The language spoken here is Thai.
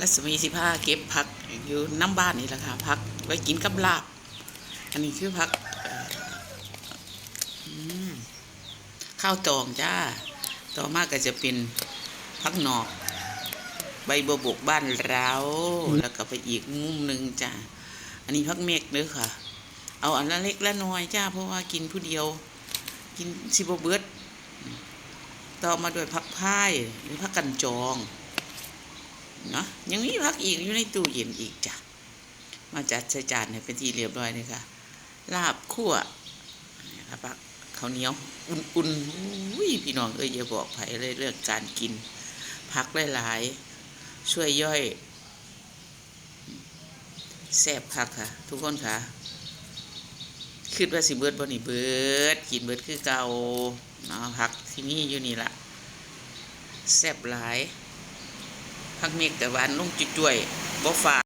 รัศมี15เก็บผักอยู่น้ำบ้านนี่แหละค่ะผักไว้กินกับลาบอันนี้คือผักข้าวตองจ้าต่อมาก็จะเป็นผักหนอกใบบัวบกบ้านเราแล้วก็ไปอีกมุมหนึ่งจ้าอันนี้ผักเมกเด้อค่ะเอาอันละเล็กละน้อยจ้าเพราะว่ากินผู้เดียวกินสิบเบิดต่อมาด้วยผักพายหรือผักกันจองเนาะยังมีผักอีกอยู่ในตู้เย็นอีกจ้ะมาจัดใส่จานให้เป็นที่เรียบร้อยเลยค่ะลาบคั่วนะครับผักข้าวเหนียวอุ่นๆอุ้ยพี่น้องอย่าบอกไผเลยเรื่องการกินผักหลายๆช่วยย่อยแซ่บคักค่ะทุกคนค่ะคิดว่าสิเบิดบ่นี่เบิดกินเบิดคือเก่าเนาะผักที่นี่อยู่นี่ล่ะแซ่บหลายผักเมกแต่หวานลงจุ่ยๆบ่ฝาด